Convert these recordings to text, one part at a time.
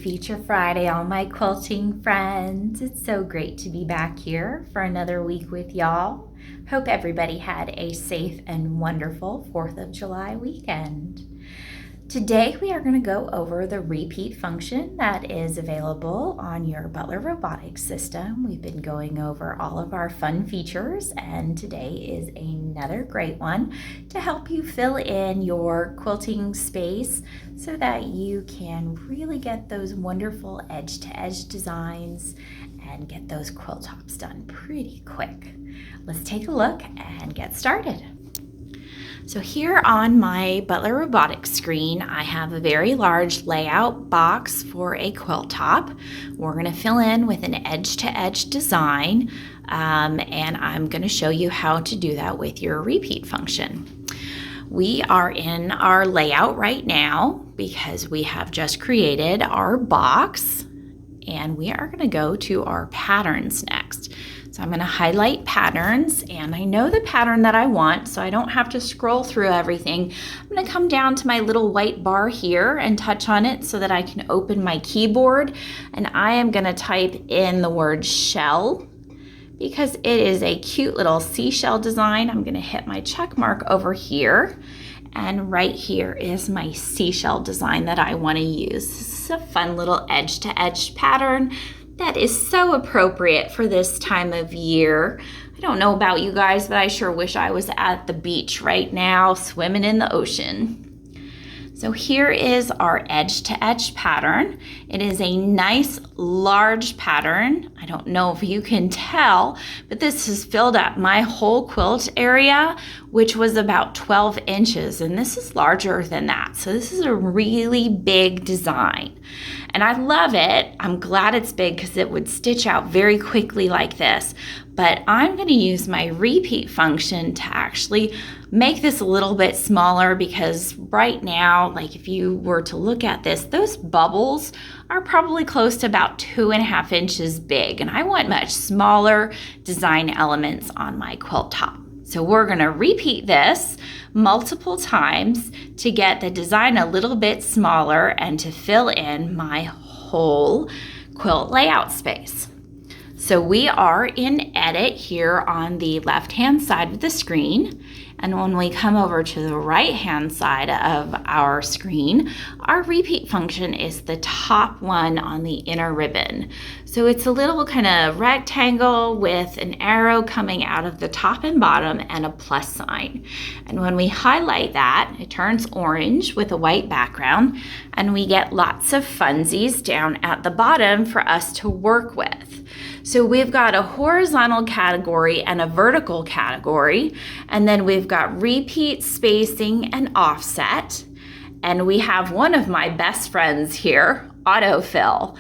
Feature Friday, all my quilting friends. It's so great to be back here for another week with y'all. Hope everybody had a safe and wonderful 4th of July weekend. Today we are going to go over the repeat function that is available on your Butler Robotics system. We've been going over all of our fun features, and today is another great one to help you fill in your quilting space so that you can really get those wonderful edge-to-edge designs and get those quilt tops done pretty quick. Let's take a look and get started. So here on my Butler Robotics screen, I have a very large layout box for a quilt top. We're going to fill in with an edge-to-edge design, and I'm going to show you how to do that with your repeat function. We are in our layout right now because we have just created our box, and we are going to go to our patterns next. So I'm going to highlight patterns, and I know the pattern that I want, so I don't have to scroll through everything. I'm going to come down to my little white bar here and touch on it so that I can open my keyboard, and I am going to type in the word shell because it is a cute little seashell design. I'm going to hit my check mark over here, and right here is my seashell design that I want to use. This is a fun little edge-to-edge pattern that is so appropriate for this time of year. I don't know about you guys, but I sure wish I was at the beach right now, swimming in the ocean. So here is our edge-to-edge pattern. It is a nice large pattern. I don't know if you can tell, but this has filled up my whole quilt area, which was about 12 inches, and this is larger than that. So this is a really big design. And I love it. I'm glad it's big because it would stitch out very quickly like this. But I'm going to use my repeat function to actually make this a little bit smaller, because right now, like if you were to look at this, those bubbles are probably close to about 2.5 inches big. And I want much smaller design elements on my quilt top. So we're going to repeat this multiple times to get the design a little bit smaller and to fill in my whole quilt layout space. So we are in Edit here on the left-hand side of the screen. And when we come over to the right-hand side of our screen, our repeat function is the top one on the inner ribbon. So it's a little kind of rectangle with an arrow coming out of the top and bottom and a plus sign. And when we highlight that, it turns orange with a white background, and we get lots of funsies down at the bottom for us to work with. So we've got a horizontal category and a vertical category, and then we've got repeat, spacing, and offset. And we have one of my best friends here, Autofill.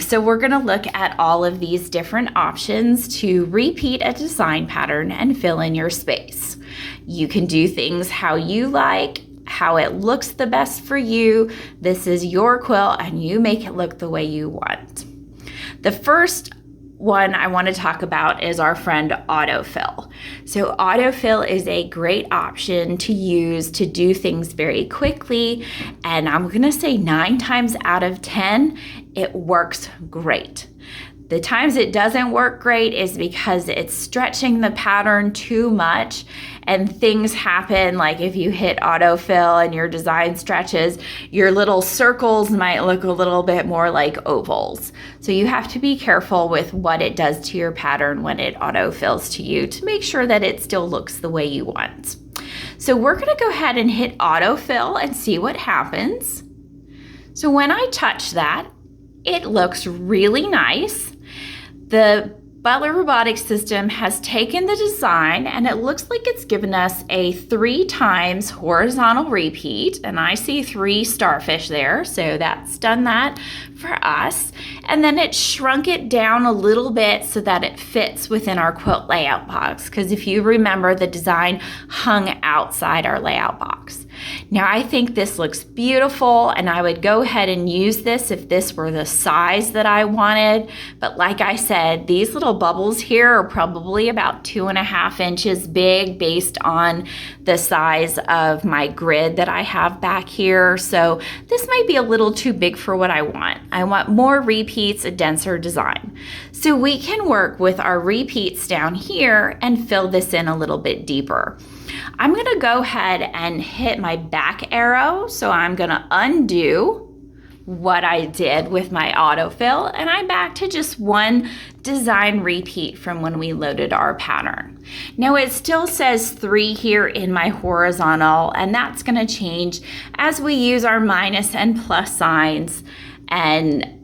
So we're going to look at all of these different options to repeat a design pattern and fill in your space. You can do things how you like, how it looks the best for you. This is your quilt, and you make it look the way you want. The first one I want to talk about is our friend Autofill. So Autofill is a great option to use to do things very quickly, and I'm going to say 9 times out of 10 it works great. The times it doesn't work great is because it's stretching the pattern too much and things happen, like if you hit autofill and your design stretches, your little circles might look a little bit more like ovals. So you have to be careful with what it does to your pattern when it autofills to you to make sure that it still looks the way you want. So we're going to go ahead and hit autofill and see what happens. So when I touch that, it looks really nice. The Butler Robotics system has taken the design, and it looks like it's given us a 3 times horizontal repeat, and I see 3 starfish there, so that's done that for us. And then it shrunk it down a little bit so that it fits within our quilt layout box, because if you remember, the design hung outside our layout box. Now I think this looks beautiful, and I would go ahead and use this if this were the size that I wanted. But like I said, these little bubbles here are probably about 2.5 inches big based on the size of my grid that I have back here. So this might be a little too big for what I want. I want more repeats, a denser design. So we can work with our repeats down here and fill this in a little bit deeper. I'm going to go ahead and hit my back arrow. So I'm going to undo what I did with my autofill, and I'm back to just one design repeat from when we loaded our pattern. Now it still says 3 here in my horizontal, and that's going to change as we use our minus and plus signs and,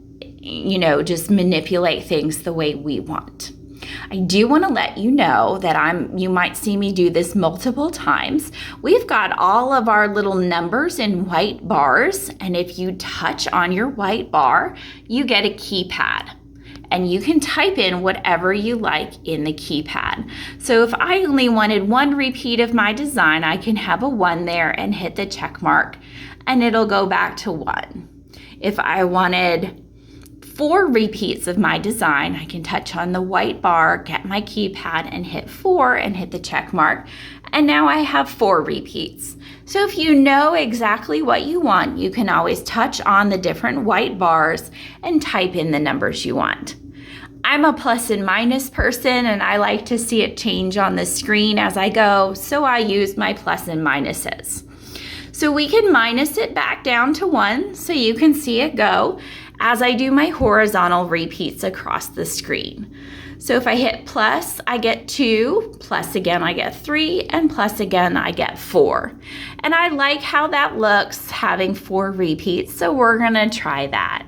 just manipulate things the way we want. I do want to let you know that you might see me do this multiple times. We've got all of our little numbers in white bars, and if you touch on your white bar, you get a keypad. And you can type in whatever you like in the keypad. So if I only wanted 1 repeat of my design, I can have a 1 there and hit the check mark, and it'll go back to 1. If I wanted 4 repeats of my design, I can touch on the white bar, get my keypad, and hit 4 and hit the check mark. And now I have 4 repeats. So if you know exactly what you want, you can always touch on the different white bars and type in the numbers you want. I'm a plus and minus person, and I like to see it change on the screen as I go, so I use my plus and minuses. So we can minus it back down to 1 so you can see it go as I do my horizontal repeats across the screen. So if I hit plus, I get 2, plus again I get 3, and plus again I get 4. And I like how that looks having 4 repeats, so we're gonna try that.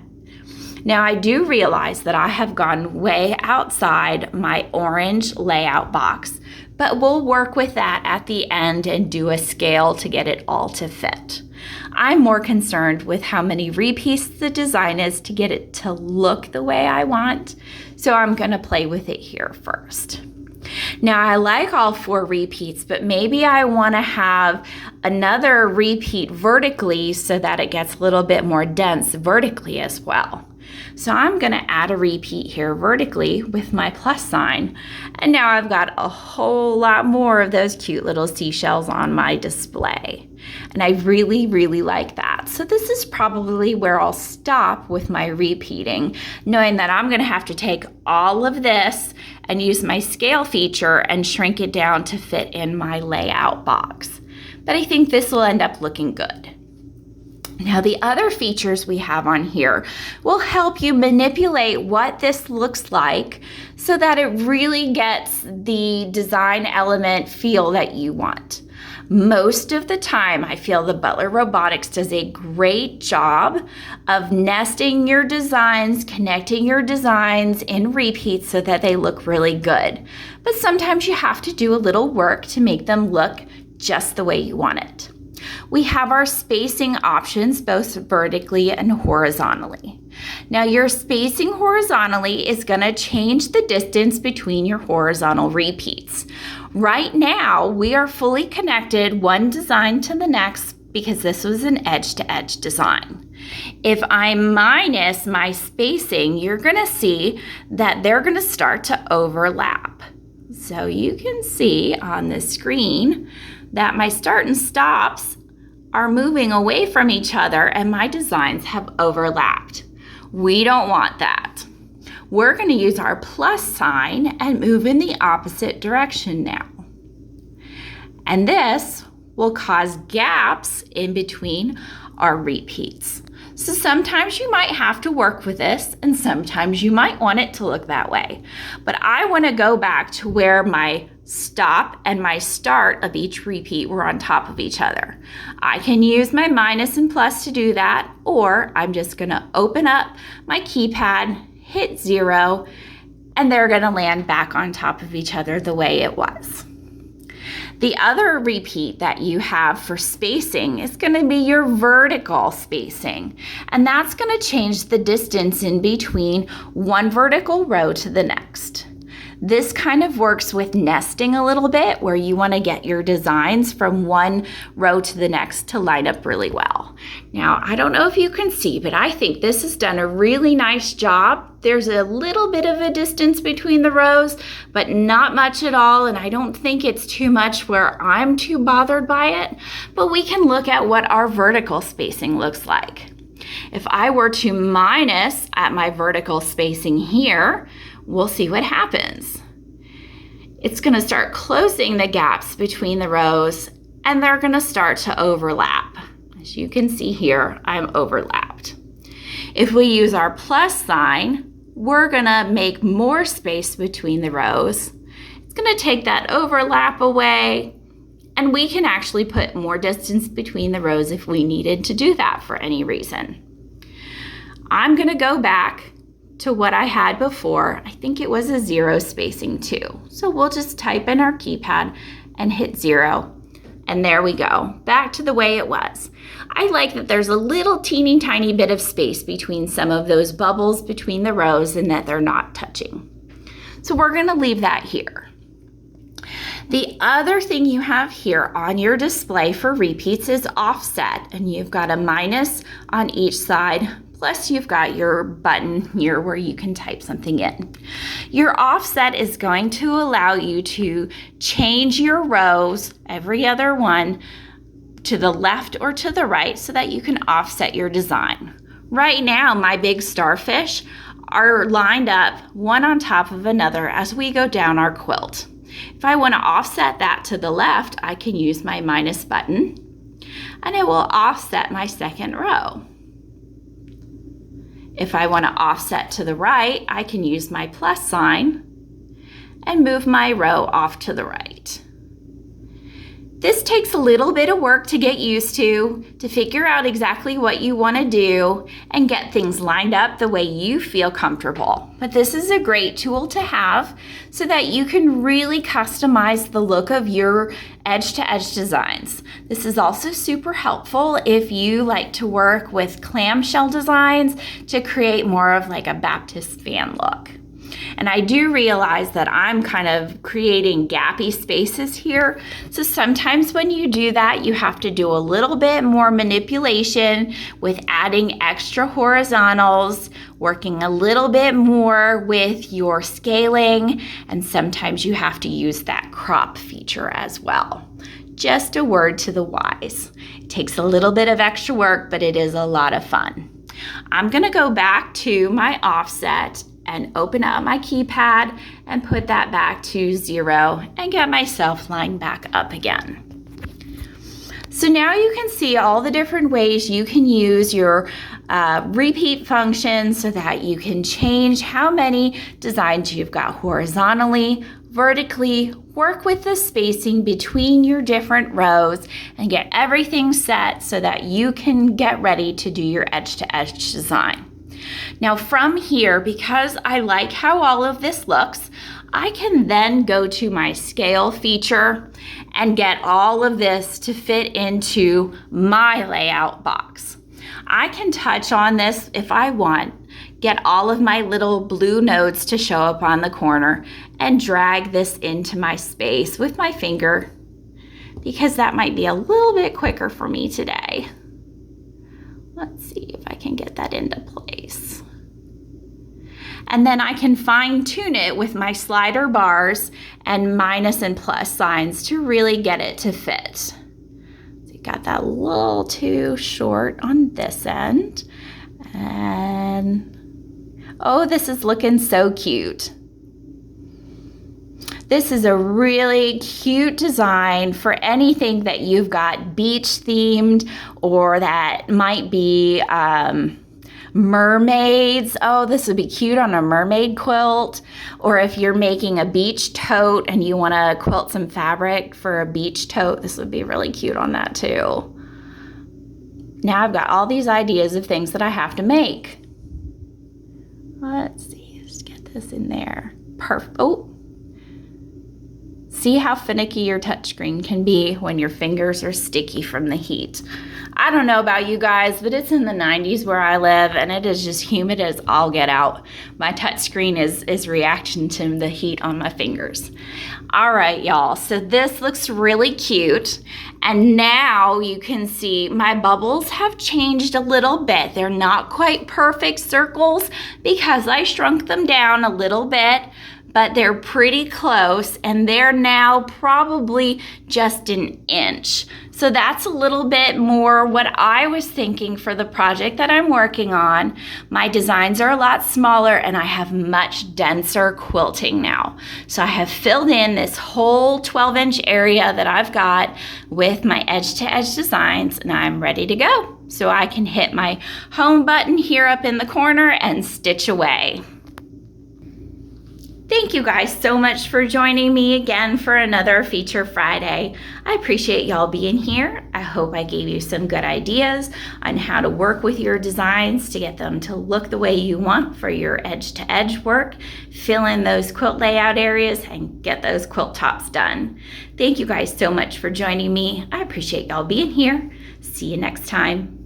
Now I do realize that I have gone way outside my orange layout box, but we'll work with that at the end and do a scale to get it all to fit. I'm more concerned with how many repeats the design is to get it to look the way I want, so I'm going to play with it here first. Now I like all 4 repeats, but maybe I want to have another repeat vertically so that it gets a little bit more dense vertically as well. So I'm going to add a repeat here vertically with my plus sign, and now I've got a whole lot more of those cute little seashells on my display. And I really, really like that. So this is probably where I'll stop with my repeating, knowing that I'm going to have to take all of this and use my scale feature and shrink it down to fit in my layout box. But I think this will end up looking good. Now the other features we have on here will help you manipulate what this looks like so that it really gets the design element feel that you want. Most of the time, I feel the Butler Robotics does a great job of nesting your designs, connecting your designs in repeats so that they look really good. But sometimes you have to do a little work to make them look just the way you want it. We have our spacing options both vertically and horizontally. Now your spacing horizontally is going to change the distance between your horizontal repeats. Right now we are fully connected one design to the next because this was an edge-to-edge design. If I minus my spacing, you're going to see that they're going to start to overlap. So you can see on the screen that my start and stops are moving away from each other and my designs have overlapped. We don't want that. We're going to use our plus sign and move in the opposite direction now. And this will cause gaps in between our repeats. So sometimes you might have to work with this and sometimes you might want it to look that way. But I want to go back to where my stop and my start of each repeat were on top of each other. I can use my minus and plus to do that, or I'm just going to open up my keypad, hit 0, and they're going to land back on top of each other the way it was. The other repeat that you have for spacing is going to be your vertical spacing, and that's going to change the distance in between one vertical row to the next. This kind of works with nesting a little bit, where you want to get your designs from one row to the next to line up really well. Now, I don't know if you can see, but I think this has done a really nice job. There's a little bit of a distance between the rows, but not much at all, and I don't think it's too much where I'm too bothered by it. But we can look at what our vertical spacing looks like. If I were to minus at my vertical spacing here, we'll see what happens. It's going to start closing the gaps between the rows, and they're going to start to overlap. As you can see here, I'm overlapped. If we use our plus sign, we're going to make more space between the rows. It's going to take that overlap away, and we can actually put more distance between the rows if we needed to do that for any reason. I'm going to go back to what I had before. I think it was a 0 spacing too. So we'll just type in our keypad and hit 0. And there we go, back to the way it was. I like that there's a little teeny tiny bit of space between some of those bubbles between the rows and that they're not touching. So we're going to leave that here. The other thing you have here on your display for repeats is offset, and you've got a minus on each side, plus you've got your button here where you can type something in. Your offset is going to allow you to change your rows, every other one, to the left or to the right so that you can offset your design. Right now, my big starfish are lined up one on top of another as we go down our quilt. If I want to offset that to the left, I can use my minus button, and it will offset my second row. If I want to offset to the right, I can use my plus sign and move my row off to the right. This takes a little bit of work to get used to figure out exactly what you want to do and get things lined up the way you feel comfortable. But this is a great tool to have so that you can really customize the look of your edge-to-edge designs. This is also super helpful if you like to work with clamshell designs to create more of like a Baptist fan look. And I do realize that I'm kind of creating gappy spaces here. So sometimes when you do that, you have to do a little bit more manipulation with adding extra horizontals, working a little bit more with your scaling, and sometimes you have to use that crop feature as well. Just a word to the wise. It takes a little bit of extra work, but it is a lot of fun. I'm going to go back to my offset and open up my keypad and put that back to 0 and get myself lined back up again. So now you can see all the different ways you can use your repeat function so that you can change how many designs you've got horizontally, vertically, work with the spacing between your different rows, and get everything set so that you can get ready to do your edge-to-edge design. Now from here, because I like how all of this looks, I can then go to my scale feature and get all of this to fit into my layout box. I can touch on this if I want, get all of my little blue nodes to show up on the corner, and drag this into my space with my finger, because that might be a little bit quicker for me today. Let's see if I can get that into place. And then I can fine tune it with my slider bars and minus and plus signs to really get it to fit. So you got that a little too short on this end. And oh, this is looking so cute. This is a really cute design for anything that you've got beach themed, or that might be mermaids. Oh, this would be cute on a mermaid quilt. Or if you're making a beach tote and you want to quilt some fabric for a beach tote, this would be really cute on that too. Now I've got all these ideas of things that I have to make. Let's see, let's get this in there. Perfect. Oh. see how finicky your touchscreen can be when your fingers are sticky from the heat. I don't know about you guys, but it's in the 90s where I live, and it is just humid as all get out. My touchscreen is reacting to the heat on my fingers. All right, y'all, so this looks really cute. And now you can see my bubbles have changed a little bit. They're not quite perfect circles because I shrunk them down a little bit, but they're pretty close, and they're now probably just an inch. So that's a little bit more what I was thinking for the project that I'm working on. My designs are a lot smaller, and I have much denser quilting now. So I have filled in this whole 12-inch area that I've got with my edge-to-edge designs, and I'm ready to go. So I can hit my home button here up in the corner and stitch away. Thank you guys so much for joining me again for another Feature Friday. I appreciate y'all being here. I hope I gave you some good ideas on how to work with your designs to get them to look the way you want for your edge-to-edge work, fill in those quilt layout areas, and get those quilt tops done. Thank you guys so much for joining me. I appreciate y'all being here. See you next time.